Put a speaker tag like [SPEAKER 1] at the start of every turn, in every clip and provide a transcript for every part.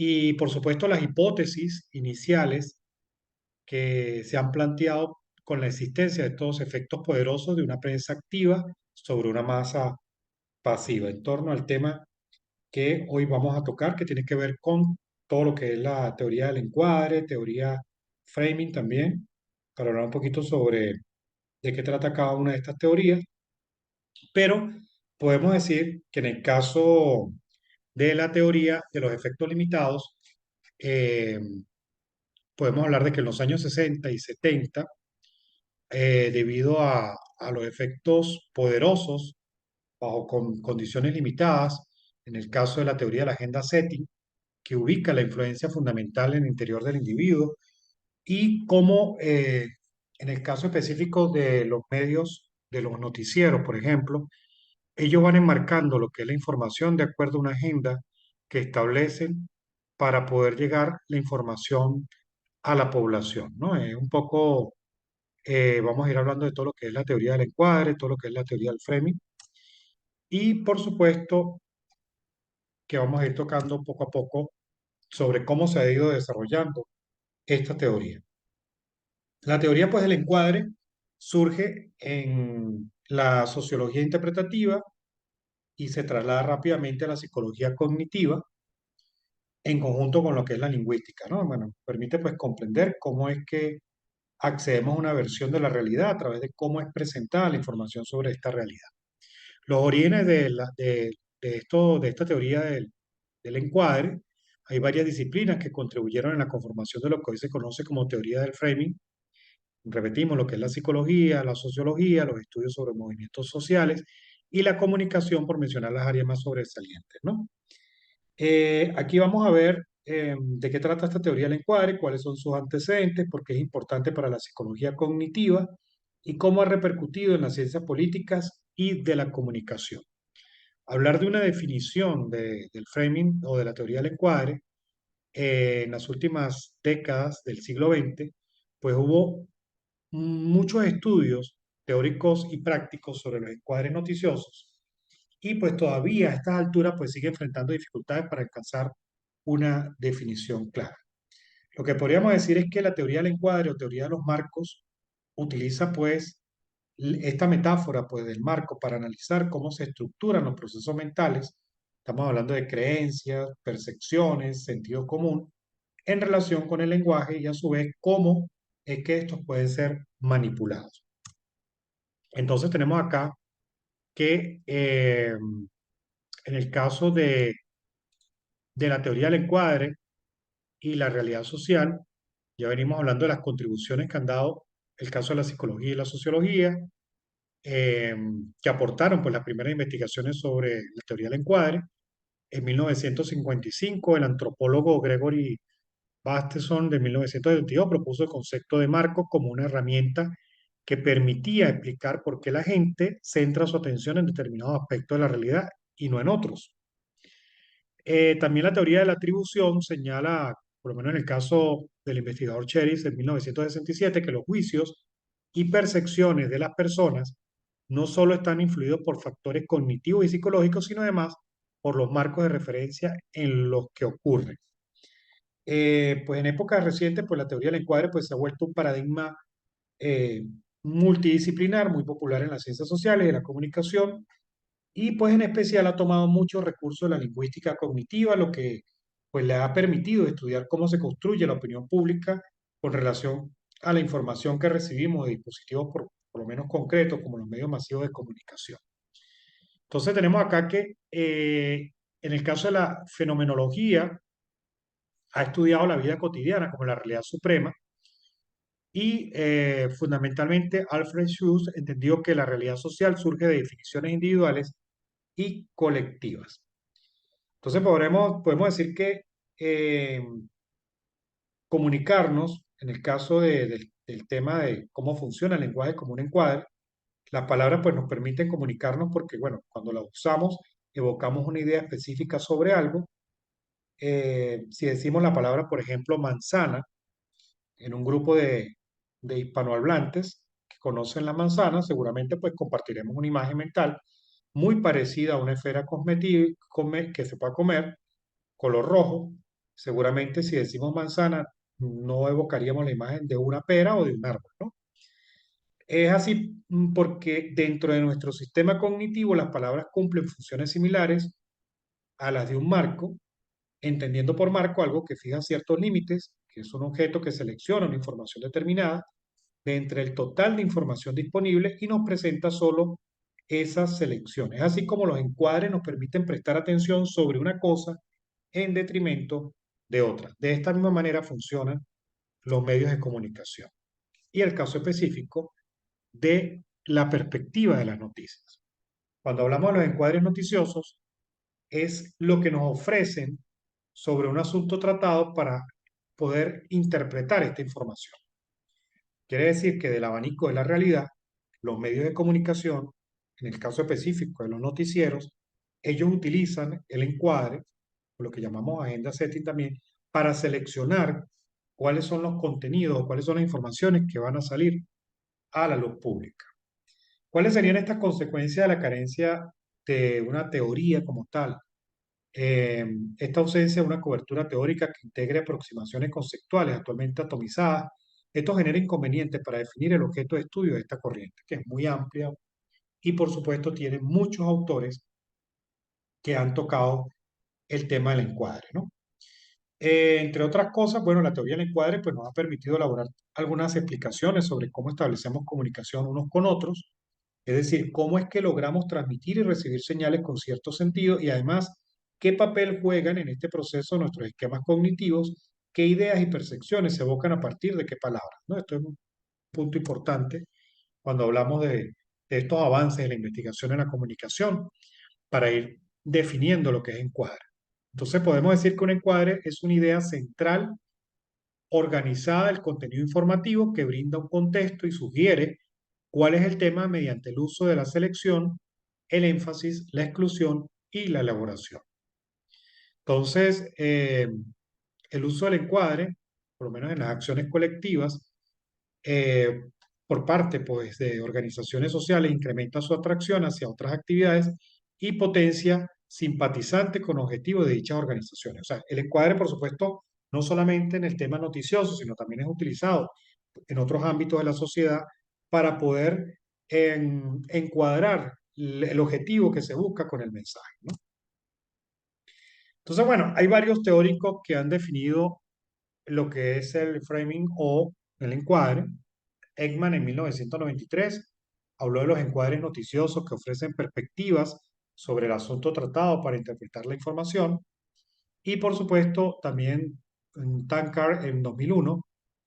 [SPEAKER 1] Y por supuesto las hipótesis iniciales que se han planteado con la existencia de estos efectos poderosos de una prensa activa sobre una masa pasiva, en torno al tema que hoy vamos a tocar, que tiene que ver con todo lo que es la teoría del encuadre, teoría framing también, para hablar un poquito sobre de qué trata cada una de estas teorías. Pero podemos decir que en el caso de la teoría de los efectos limitados, eh, podemos hablar de que en los años 60 y 70, debido a los efectos poderosos bajo condiciones limitadas, en el caso de la teoría de la agenda setting, que ubica la influencia fundamental en el interior del individuo, y cómo en el caso específico de los medios, de los noticieros, por ejemplo, ellos van enmarcando lo que es la información de acuerdo a una agenda que establecen para poder llegar la información a la población, ¿no? Un poco, vamos a ir hablando de todo lo que es la teoría del encuadre, todo lo que es la teoría del framing, y por supuesto que vamos a ir tocando poco a poco sobre cómo se ha ido desarrollando esta teoría. La teoría, pues, del encuadre surge en la sociología interpretativa y se traslada rápidamente a la psicología cognitiva en conjunto con lo que es la lingüística, ¿no? Bueno, permite pues comprender cómo es que accedemos a una versión de la realidad a través de cómo es presentada la información sobre esta realidad. Los orígenes de esto, de esta teoría del encuadre, hay varias disciplinas que contribuyeron en la conformación de lo que hoy se conoce como teoría del framing. Repetimos lo que es la psicología, la sociología, los estudios sobre movimientos sociales y la comunicación, por mencionar las áreas más sobresalientes, ¿no? Aquí vamos a ver de qué trata esta teoría del encuadre, cuáles son sus antecedentes, por qué es importante para la psicología cognitiva y cómo ha repercutido en las ciencias políticas y de la comunicación. Hablar de una definición del framing o de la teoría del encuadre en las últimas décadas del siglo XX, pues hubo muchos estudios teóricos y prácticos sobre los encuadres noticiosos y pues todavía a estas alturas pues sigue enfrentando dificultades para alcanzar una definición clara. Lo que podríamos decir es que la teoría del encuadre o teoría de los marcos utiliza pues esta metáfora pues del marco para analizar cómo se estructuran los procesos mentales. Estamos hablando de creencias, percepciones, sentido común en relación con el lenguaje y a su vez cómo es que estos pueden ser manipulados. Entonces tenemos acá que en el caso de la teoría del encuadre y la realidad social, ya venimos hablando de las contribuciones que han dado el caso de la psicología y la sociología, eh, que aportaron pues, las primeras investigaciones sobre la teoría del encuadre. En 1955, el antropólogo Gregory Bateson de 1922 propuso el concepto de marco como una herramienta que permitía explicar por qué la gente centra su atención en determinados aspectos de la realidad y no en otros. También la teoría de la atribución señala, por lo menos en el caso del investigador Cheris en 1967, que los juicios y percepciones de las personas no solo están influidos por factores cognitivos y psicológicos, sino además por los marcos de referencia en los que ocurren. Pues en épocas recientes, pues la teoría del encuadre pues, se ha vuelto un paradigma eh, multidisciplinar, muy popular en las ciencias sociales y la comunicación, y pues en especial ha tomado muchos recursos de la lingüística cognitiva, lo que pues le ha permitido estudiar cómo se construye la opinión pública con relación a la información que recibimos de dispositivos por lo menos concretos como los medios masivos de comunicación. Entonces tenemos acá que en el caso de la fenomenología ha estudiado la vida cotidiana como la realidad suprema y fundamentalmente Alfred Schultz entendió que la realidad social surge de definiciones individuales y colectivas. Entonces podemos decir que eh, comunicarnos, en el caso del tema de cómo funciona el lenguaje como un encuadre, las palabras pues nos permiten comunicarnos porque, bueno, cuando las usamos, evocamos una idea específica sobre algo. Si decimos la palabra, por ejemplo, manzana, en un grupo de hispanohablantes que conocen la manzana, seguramente pues compartiremos una imagen mental muy parecida a una esfera cosmética que se pueda comer, color rojo, Seguramente si decimos manzana, no evocaríamos la imagen de una pera o de un árbol, ¿no? Es así porque dentro de nuestro sistema cognitivo las palabras cumplen funciones similares a las de un marco, entendiendo por marco algo que fija ciertos límites, que es un objeto que selecciona una información determinada de entre el total de información disponible y nos presenta solo esas selecciones, así como los encuadres nos permiten prestar atención sobre una cosa en detrimento de otra. De esta misma manera funcionan los medios de comunicación. Y el caso específico de la perspectiva de las noticias. Cuando hablamos de los encuadres noticiosos, es lo que nos ofrecen sobre un asunto tratado para poder interpretar esta información. Quiere decir que del abanico de la realidad, los medios de comunicación, en el caso específico de los noticieros, ellos utilizan el encuadre, o lo que llamamos agenda setting también, para seleccionar cuáles son los contenidos o cuáles son las informaciones que van a salir a la luz pública. ¿Cuáles serían estas consecuencias de la carencia de una teoría como tal? Eh, Esta ausencia de una cobertura teórica que integre aproximaciones conceptuales actualmente atomizadas, esto genera inconvenientes para definir el objeto de estudio de esta corriente, que es muy amplia y por supuesto tiene muchos autores que han tocado el tema del encuadre, ¿no? Entre otras cosas, bueno, la teoría del encuadre pues, nos ha permitido elaborar algunas explicaciones sobre cómo establecemos comunicación unos con otros, es decir, cómo es que logramos transmitir y recibir señales con cierto sentido y además qué papel juegan en este proceso nuestros esquemas cognitivos, qué ideas y percepciones se evocan a partir de qué palabras, ¿no? Esto es un punto importante cuando hablamos de estos avances en la investigación en la comunicación para ir definiendo lo que es encuadre. Entonces podemos decir que un encuadre es una idea central organizada del contenido informativo que brinda un contexto y sugiere cuál es el tema mediante el uso de la selección, el énfasis, la exclusión y la elaboración. Entonces, el uso del encuadre, por lo menos en las acciones colectivas, eh, por parte pues, de organizaciones sociales, incrementa su atracción hacia otras actividades y potencia simpatizantes con objetivos de dichas organizaciones. O sea, el encuadre, por supuesto, no solamente en el tema noticioso, sino también es utilizado en otros ámbitos de la sociedad para poder encuadrar el objetivo que se busca con el mensaje, ¿no? Entonces, bueno, hay varios teóricos que han definido lo que es el framing o el encuadre. Ekman en 1993 habló de los encuadres noticiosos que ofrecen perspectivas sobre el asunto tratado para interpretar la información. Y por supuesto, también Tankard en 2001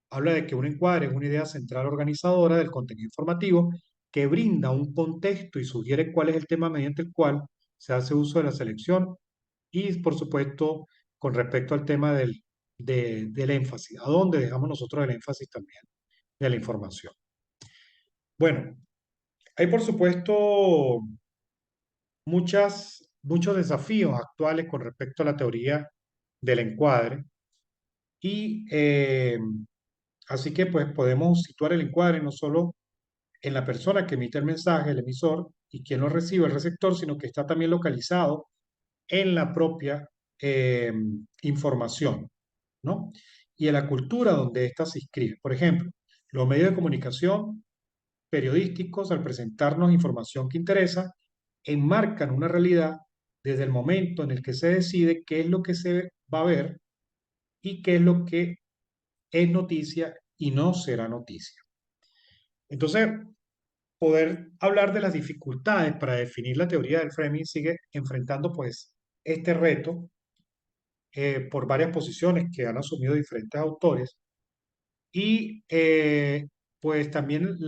[SPEAKER 1] habla de que un encuadre es una idea central organizadora del contenido informativo que brinda un contexto y sugiere cuál es el tema mediante el cual se hace uso de la selección y, por supuesto, con respecto al tema del énfasis, a dónde dejamos nosotros el énfasis también de la información. Bueno, hay por supuesto muchos desafíos actuales con respecto a la teoría del encuadre y así que pues podemos situar el encuadre no solo en la persona que emite el mensaje, el emisor, y quien lo recibe, el receptor, sino que está también localizado en la propia eh, información, ¿no? Y en la cultura donde ésta se inscribe. Por ejemplo, los medios de comunicación periodísticos, al presentarnos información que interesa, enmarcan una realidad desde el momento en el que se decide qué es lo que se va a ver y qué es lo que es noticia y no será noticia. Entonces, poder hablar de las dificultades para definir la teoría del framing sigue enfrentando pues este reto por varias posiciones que han asumido diferentes autores y pues también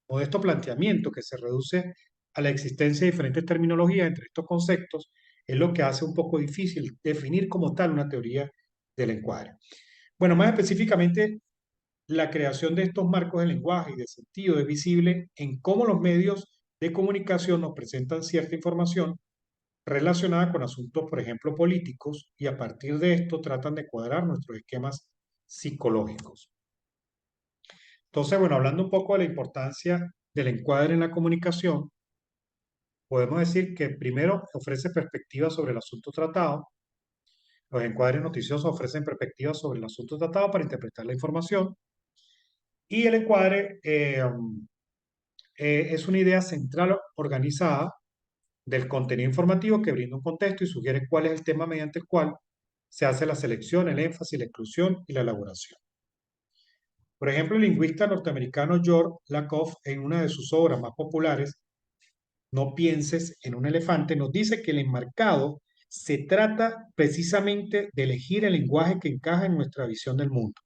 [SPEAKER 1] modesto planteamiento que se reduce a la existencia de diferentes terminologías entre estos conceptos es lo que hace un poco difícil definir como tal una teoría del encuadre. Bueno, más específicamente, la creación de estos marcos de lenguaje y de sentido es visible en cómo los medios de comunicación nos presentan cierta información relacionada con asuntos, por ejemplo, políticos, y a partir de esto tratan de cuadrar nuestros esquemas psicológicos. Entonces, bueno, hablando un poco de la importancia del encuadre en la comunicación, podemos decir que primero ofrece perspectivas sobre el asunto tratado, Los encuadres noticiosos ofrecen perspectivas sobre el asunto tratado para interpretar la información. Y el encuadre es una idea central organizada del contenido informativo que brinda un contexto y sugiere cuál es el tema mediante el cual se hace la selección, el énfasis, la exclusión y la elaboración. Por ejemplo, el lingüista norteamericano George Lakoff, en una de sus obras más populares, No pienses en un elefante, nos dice que el enmarcado se trata precisamente de elegir el lenguaje que encaja en nuestra visión del mundo,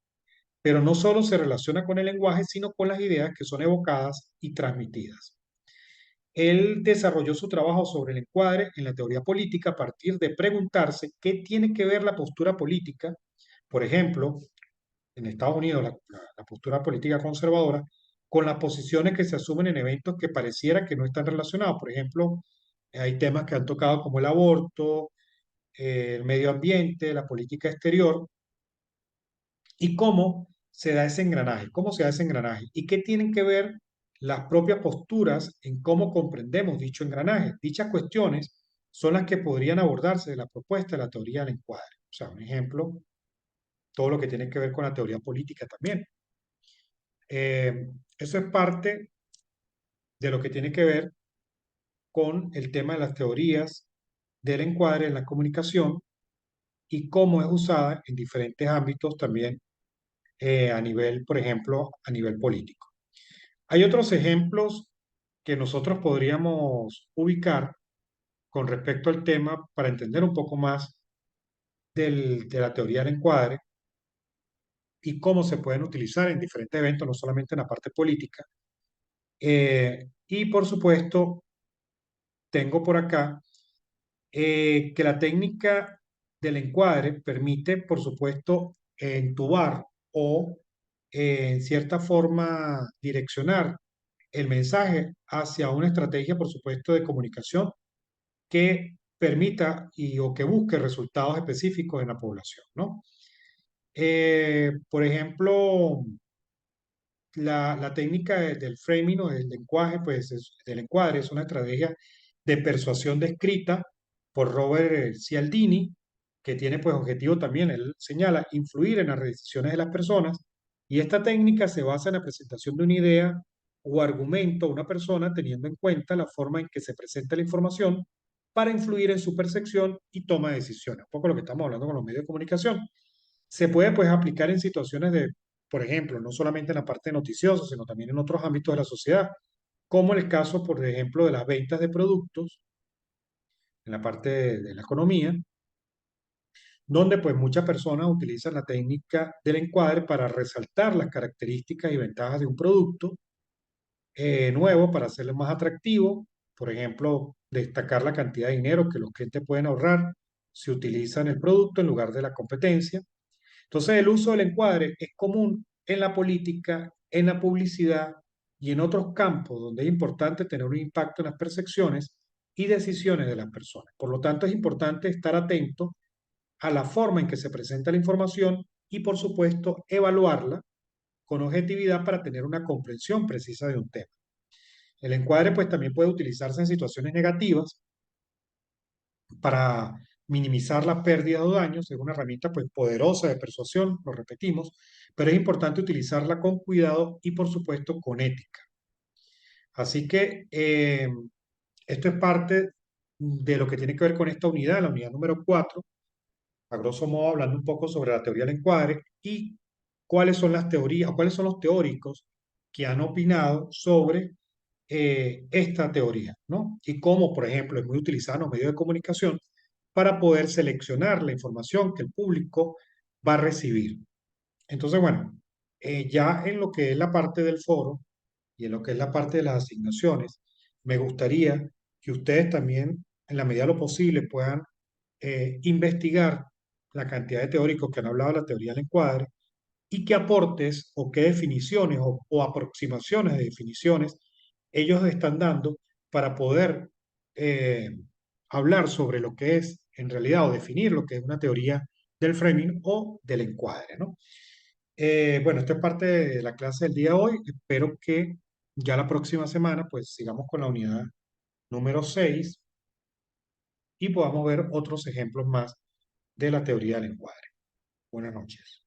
[SPEAKER 1] pero no solo se relaciona con el lenguaje, sino con las ideas que son evocadas y transmitidas. Él desarrolló su trabajo sobre el encuadre en la teoría política a partir de preguntarse qué tiene que ver la postura política, por ejemplo, en Estados Unidos, la postura política conservadora, con las posiciones que se asumen en eventos que pareciera que no están relacionados. Por ejemplo, hay temas que han tocado como el aborto, el medio ambiente, la política exterior, y cómo se da ese engranaje, cómo se da ese engranaje, y qué tienen que ver las propias posturas en cómo comprendemos dicho engranaje. Dichas cuestiones son las que podrían abordarse de la propuesta de la teoría del encuadre. O sea, un ejemplo, todo lo que tiene que ver con la teoría política también. Eso es parte de lo que tiene que ver con el tema de las teorías del encuadre en la comunicación y cómo es usada en diferentes ámbitos también a nivel, por ejemplo, a nivel político. Hay otros ejemplos que nosotros podríamos ubicar con respecto al tema para entender un poco más de la teoría del encuadre y cómo se pueden utilizar en diferentes eventos, no solamente en la parte política. Y por supuesto, tengo por acá que la técnica del encuadre permite, por supuesto, entubar o en cierta forma direccionar el mensaje hacia una estrategia, por supuesto, de comunicación que permita o que busque resultados específicos en la población, ¿no? Por ejemplo, la técnica del framing o del lenguaje, pues del encuadre, es una estrategia de persuasión descrita por Robert Cialdini, que tiene pues objetivo también, él señala, influir en las decisiones de las personas, y esta técnica se basa en la presentación de una idea o argumento a una persona teniendo en cuenta la forma en que se presenta la información para influir en su percepción y toma de decisiones. Un poco lo que estamos hablando con los medios de comunicación. Se puede pues aplicar en situaciones de, por ejemplo, no solamente en la parte noticiosa, sino también en otros ámbitos de la sociedad, como el caso, por ejemplo, de las ventas de productos, en la parte de la economía, donde pues muchas personas utilizan la técnica del encuadre para resaltar las características y ventajas de un producto nuevo para hacerlo más atractivo. Por ejemplo, destacar la cantidad de dinero que los clientes pueden ahorrar si utilizan el producto en lugar de la competencia. Entonces, el uso del encuadre es común en la política, en la publicidad y en otros campos donde es importante tener un impacto en las percepciones y decisiones de las personas. Por lo tanto, es importante estar atento a la forma en que se presenta la información y, por supuesto, evaluarla con objetividad para tener una comprensión precisa de un tema. El encuadre, pues, también puede utilizarse en situaciones negativas para minimizar las pérdidas o daños. Es una herramienta pues poderosa de persuasión, lo repetimos, pero es importante utilizarla con cuidado y por supuesto con ética. Así que esto es parte de lo que tiene que ver con esta unidad, la unidad número 4, a grosso modo hablando un poco sobre la teoría del encuadre y cuáles son las teorías, o cuáles son los teóricos que han opinado sobre esta teoría, ¿no? Y cómo, por ejemplo, es muy utilizada en los medios de comunicación para poder seleccionar la información que el público va a recibir. Entonces, bueno, ya en lo que es la parte del foro y en lo que es la parte de las asignaciones, me gustaría que ustedes también, en la medida de lo posible, puedan investigar la cantidad de teóricos que han hablado de la teoría del encuadre y qué aportes o qué definiciones o aproximaciones de definiciones ellos están dando para poder eh, hablar sobre lo que es en realidad o definir lo que es una teoría del framing o del encuadre, ¿no? Bueno, esta es parte de la clase del día de hoy. Espero que ya la próxima semana pues sigamos con la unidad número 6 y podamos ver otros ejemplos más de la teoría del encuadre. Buenas noches.